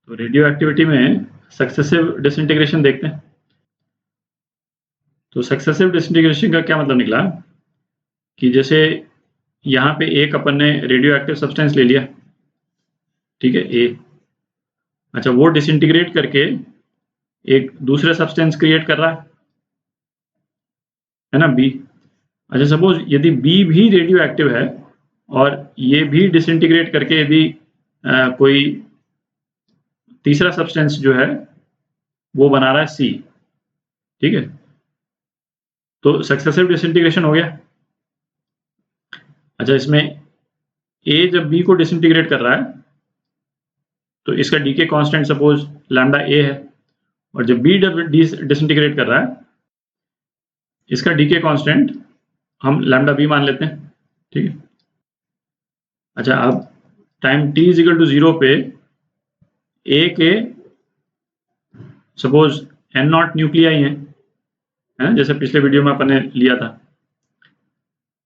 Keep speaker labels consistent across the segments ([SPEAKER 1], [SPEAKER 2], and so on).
[SPEAKER 1] तो radio activity में successive disintegration देखते हैं। तो सक्सेसिव डिसइंटीग्रेशन का क्या मतलब निकला कि जैसे यहाँ पे एक अपन ने रेडियो एक्टिव सब्सटेंस ले लिया, ठीक है, ए। अच्छा, वो डिसइंटीग्रेट करके एक दूसरा सब्सटेंस क्रिएट कर रहा है ना, बी। अच्छा, सपोज यदि बी भी रेडियो एक्टिव है और ये भी डिसइंटीग्रेट करके यदि कोई तीसरा सब्सटेंस जो है वो बना रहा है सी, ठीक है, तो सक्सेसिव डिसइंटीग्रेशन हो गया। अच्छा, इसमें ए जब बी को डिसइंटीग्रेट कर रहा है तो इसका decay constant suppose lambda A है, और जब बी डिसइंटीग्रेट कर रहा है इसका डीके कांस्टेंट हम लैम्डा बी मान लेते हैं, ठीक है। अच्छा, अब time t is equal to 0 पे ए के सपोज एन नॉट न्यूक्लियाई है ना, जैसे पिछले वीडियो में अपन ने लिया था।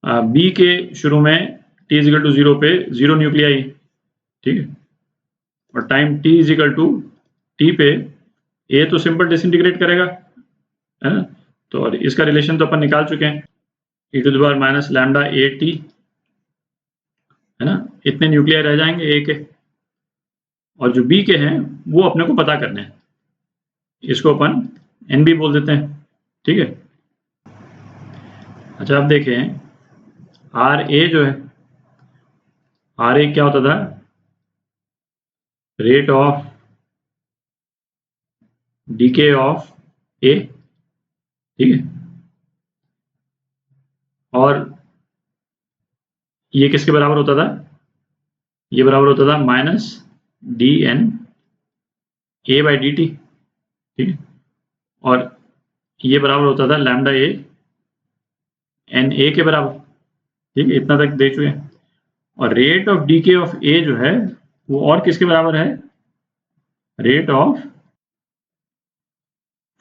[SPEAKER 1] बी के शुरू में t इज इक्वल टू 0 पे 0 न्यूक्लियाई, ठीक है, और time t is equal to t पे ए तो सिंपल डिसइंटीग्रेट करेगा, है ना। तो और इसका रिलेशन तो अपन निकाल चुके हैं, e to the power minus lambda A T, है ना। इतने न्यूक्लियाई रह जाएंगे ए के, और जो बी के हैं वो अपने को पता करने हैं, इसको अपन एन बी बोल देते हैं, ठीक है। अच्छा, अब देखें आर ए जो है, आर ए क्या होता था, रेट ऑफ डीके ऑफ ए, ठीक है, और ये किसके बराबर होता था, ये बराबर होता था minus D N A by D T, ठीक है, और ये बराबर होता था लैम्डा ए एन ए के बराबर, ठीक है। इतना तक देख चुके हैं। और rate of decay of A जो है वो और किसके बराबर है, rate of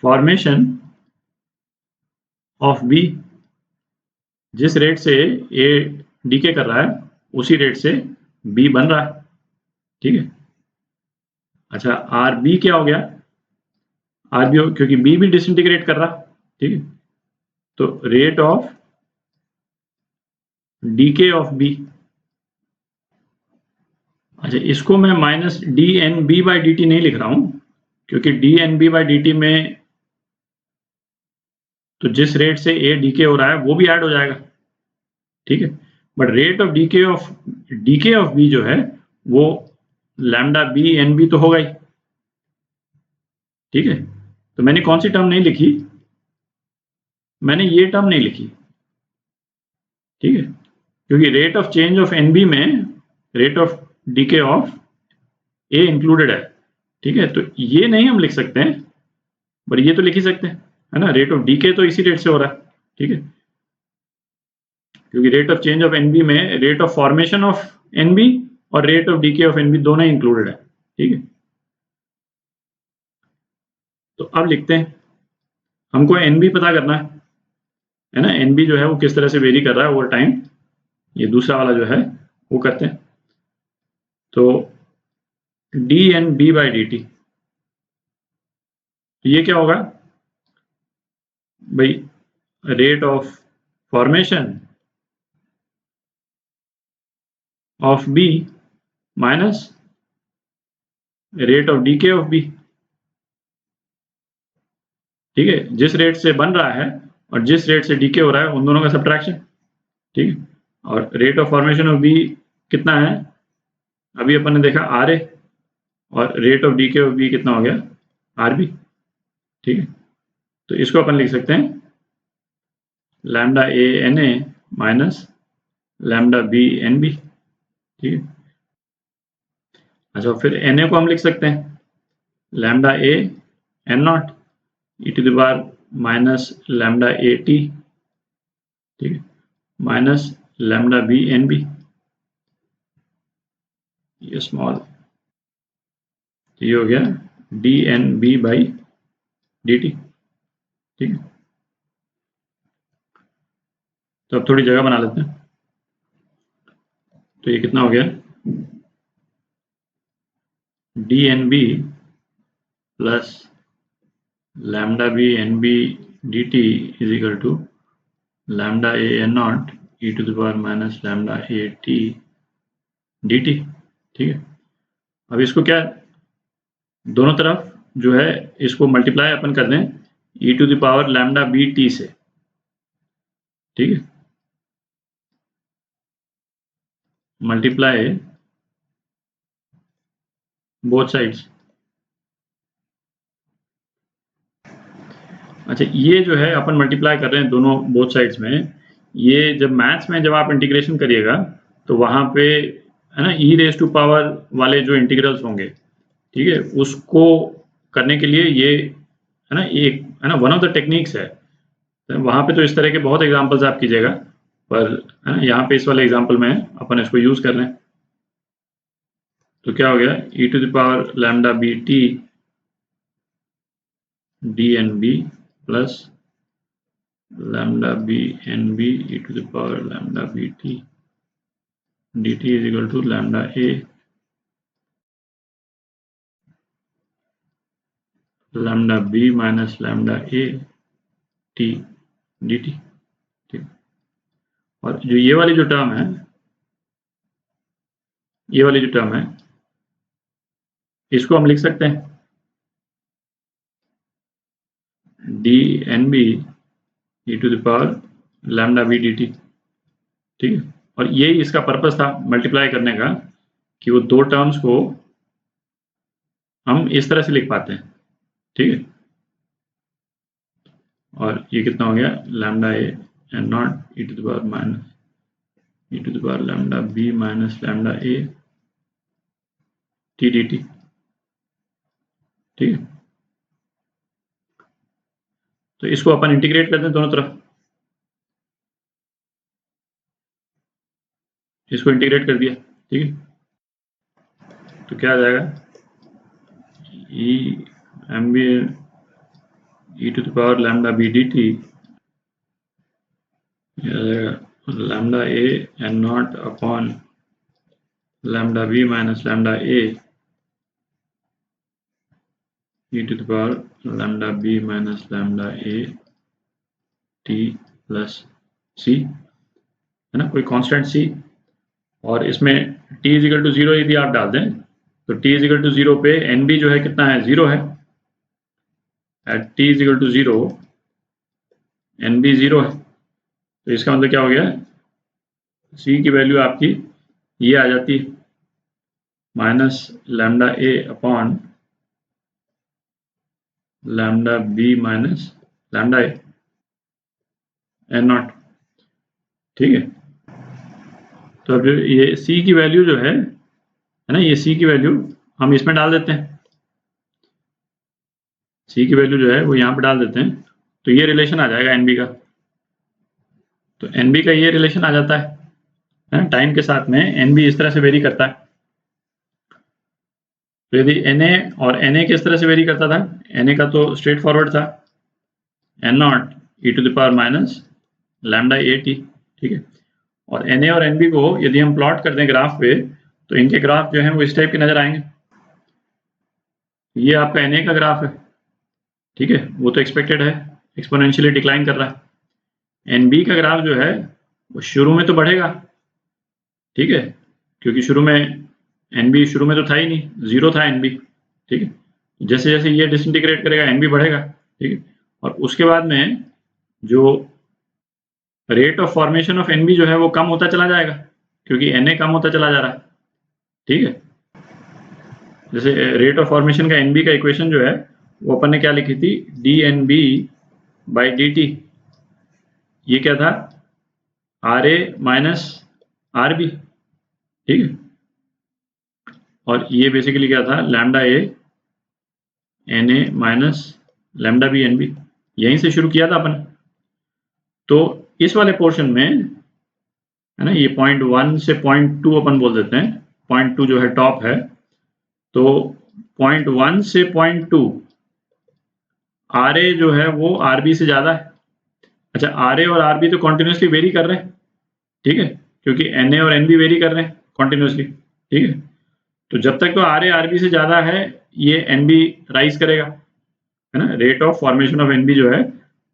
[SPEAKER 1] formation of B. जिस रेट से ए डीके कर रहा है उसी रेट से बी बन रहा है, ठीक है। अच्छा, आर बी क्या हो गया, आर बी क्योंकि बी भी डिसइंटीग्रेट कर रहा, ठीक है, तो rate of decay of B. अच्छा, इसको मैं minus D N B by D T नहीं लिख रहा हूं, क्योंकि D N B by D T में तो जिस रेट से ए डीके हो रहा है वो भी ऐड हो जाएगा, ठीक है। But rate of decay of B जो है वो लैम्डा बी एन बी तो होगा ही, ठीक है। तो मैंने कौन सी टर्म नहीं लिखी, मैंने ये टर्म नहीं लिखी, ठीक है, क्योंकि rate of change of N B में rate of decay of A included है, ठीक है। तो ये नहीं हम लिख सकते हैं, बट ये तो लिख ही सकते हैं, है ना। रेट ऑफ डीके तो इसी रेट से हो रहा है, ठीक है, क्योंकि rate of change of N B में rate of formation of N B और rate of decay of N B दोनों इंक्लूडेड है, ठीक है। तो अब लिखते हैं, हमको एनबी पता करना है ना, एनबी जो है वो किस तरह से वेरी कर रहा है ओवर टाइम, ये दूसरा वाला जो है वो करते हैं। तो D N B by D T, ये क्या होगा भाई, rate of formation of B minus rate of decay of B, ठीक है। जिस रेट से बन रहा है और जिस रेट से डीके हो रहा है उन दोनों का सब्ट्रैक्शन, ठीक है। और rate of formation of B कितना है, अभी अपन ने देखा आर ए, और rate of decay of B कितना हो गया, आर बी, ठीक है। तो इसको अपन लिख सकते हैं lambda A N A minus lambda B N B, ठीक है। अच्छा, फिर एन ए को हम लिख सकते हैं lambda A N naught E to the power minus lambda A T, ठीक है, minus lambda B N B, ये स्मॉल, ये हो गया D N B by D T, ठीक है। तो अब थोड़ी जगह बना लेते हैं, तो ये कितना हो गया, D N B plus lambda B N B D T is equal to lambda A N naught E to the power minus lambda A T D T. ठीक है, अब इसको क्या दोनों तरफ जो है इसको मल्टीप्लाई अपन कर दें e to the power lambda B T से। ठीक है, मल्टीप्लाई बोथ साइड्स। अच्छा, ये जो है अपन मल्टीप्लाई कर रहे हैं दोनों बोथ साइड्स में। ये जब मैथ्स में जब आप इंटीग्रेशन करिएगा तो वहां पे है ना ई रेज टू पावर वाले जो इंटीग्रल्स होंगे, ठीक है, उसको करने के लिए ये है ना एक है ना वन ऑफ द टेक्निक्स है। तो वहां पे तो इस तरह के बहुत एग्जांपल्स आप कीजिएगा, पर है ना यहाँ पे इस वाले एग्जांपल में अपन इसको यूज कर रहे हैं। तो क्या हो गया, e to the power lambda B T D N B plus lambda b nb e to the power lambda bt dt is equal to lambda a lambda b minus lambda a t dt। ठीक, और जो ये वाली जो term है, ये वाली जो टर्म है इसको हम लिख सकते हैं D N B E to the power lambda B D T. ठीक है, और यही इसका पर्पस था मल्टीप्लाई करने का, कि वो दो टर्म्स को हम इस तरह से लिख पाते हैं। ठीक है, और ये कितना हो गया, lambda A N naught E to the power minus E to the power lambda B minus lambda A T D T. ठीक है, तो इसको अपन इंटीग्रेट करते हैं दोनों तरफ। इसको इंटीग्रेट कर दिया। ठीक है, तो क्या आ जाएगा, E M B E to the power lambda B D T lambda A N naught upon lambda B minus lambda A e to the power lambda B minus lambda A T plus C, है ना, कोई constant सी। और इसमें t is equal to 0 यदि आप डाल दें तो t इज इक्वल टू 0 पे एन बी जो है कितना है, 0 है। At t is equal to 0 N B 0 है। तो इसका मतलब क्या हो गया, c की वैल्यू आपकी ये आ जाती है minus lambda A upon lambda B minus lambda A N naught. ठीक है, तो अब ये c की वैल्यू जो है ना, ये c की वैल्यू हम इसमें डाल देते हैं। c की वैल्यू जो है वो यहाँ पे डाल देते हैं, तो ये रिलेशन आ जाएगा nb का। तो nb का ये रिलेशन आ जाता है टाइम के साथ में nb इस तरह से वेरी करता है। तो यदि na और na किस तरह से वेरी करता था, na का तो स्ट्रेट फॉरवर्ड था N naught E to the power minus lambda A T. ठीक है, और na और nb को यदि हम प्लॉट कर दें ग्राफ पे तो इनके ग्राफ जो है वो इस टाइप के नजर आएंगे। ये आपका na का ग्राफ है, ठीक है, वो तो एक्सपेक्टेड है, एक्सपोनेंशियली डिक्लाइन कर रहा है। nb का ग्राफ जो है वो शुरू में तो बढ़ेगा, ठीक है, क्योंकि शुरू में nb शुरू में तो था ही नहीं, 0 था nb। ठीक है, जैसे जैसे ये डिसइंटीग्रेट करेगा nb बढ़ेगा। ठीक है, और उसके बाद में जो rate of formation of nb जो है वो कम होता चला जाएगा, क्योंकि na कम होता चला जा रहा है। ठीक है, जैसे रेट ऑफ फॉर्मेशन का nb का इक्वेशन जो है वो अपन ने क्या लिखी थी, D N B by D T. ये क्या था, R A minus R B. ठीक है, और ये बेसिकली क्या था, lambda A N A minus lambda B N B. यहीं से शुरू किया था अपन। तो इस वाले पोर्शन में है ना, ये 0.1 से 0.2 अपन बोल देते हैं, 0.2 जो है टॉप है। तो 0.1 से 0.2 आर ए जो है वो आर बी से ज्यादा है। अच्छा, आर ए और आर बी तो कॉन्टिन्यूसली वेरी कर रहे हैं, ठीक है, क्योंकि एन ए और एन बी वेरी कर रहे हैं कॉन्टिन्यूसली। ठीक है, तो जब तक तो RA RB से ज़्यादा है ये NB राइज करेगा, है ना। Rate of formation of NB जो है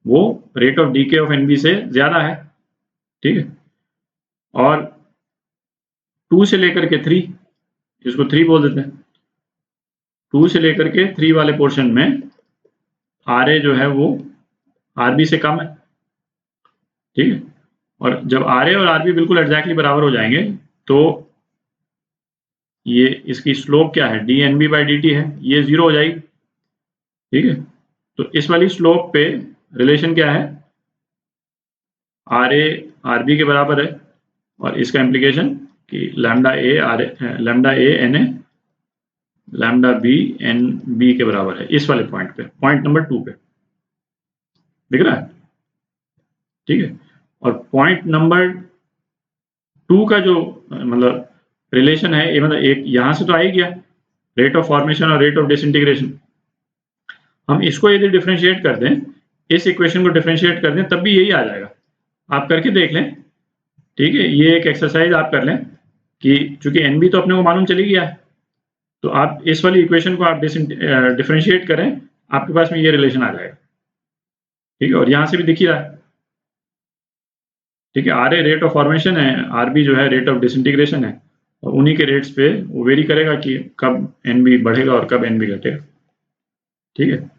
[SPEAKER 1] वो rate of decay of NB से ज़्यादा है, ठीक है। और 2 से लेकर के 3, इसको 3 बोल देते हैं, 2 से लेकर के 3 वाले पोर्शन में RA जो है वो RB से कम है, ठीक है। और जब RA और RB बिल्कुल एग्जैक्टली बराबर हो जाएंगे तो ये इसकी स्लोप क्या है, dNB/dt है, ये 0 हो जाएगी, ठीक है। तो इस वाली स्लोप पे रिलेशन क्या है, RA RB के बराबर है, और इसका इम्प्लीकेशन कि lambda A NA lambda B NB के बराबर है, इस वाले पॉइंट पे, पॉइंट नंबर 2 पे, दिख रहा है, ठीक है। और पॉइंट नंबर 2 का जो मतलब रिलेशन है, ये मतलब एक यहाँ से तो आ ही गया, रेट ऑफ फॉर्मेशन और रेट ऑफ डिसइंटीग्रेशन। हम इसको यदि डिफरेंशिएट कर दें, इस इक्वेशन को डिफरेंशिएट कर दें, तब भी यही आ जाएगा। आप करके देख लें, ठीक है। ये एक एक्सरसाइज आप कर लें कि चूंकि NB तो अपने को मालूम चली गया है, तो आप इस वाली इक्वेशन को आप डिफरेंशिएट करें, आपके पास में ये रिलेशन आ जाएगा, ठीक है। और यहाँ से भी दिख ही रहा है, ठीक है। RA रेट ऑफ फॉर्मेशन है, RB जो है रेट ऑफ डिसइंटीग्रेशन है, और उन्हीं के रेट्स पे वो वेरी करेगा कि कब NB बढ़ेगा और कब NB घटेगा, ठीक है।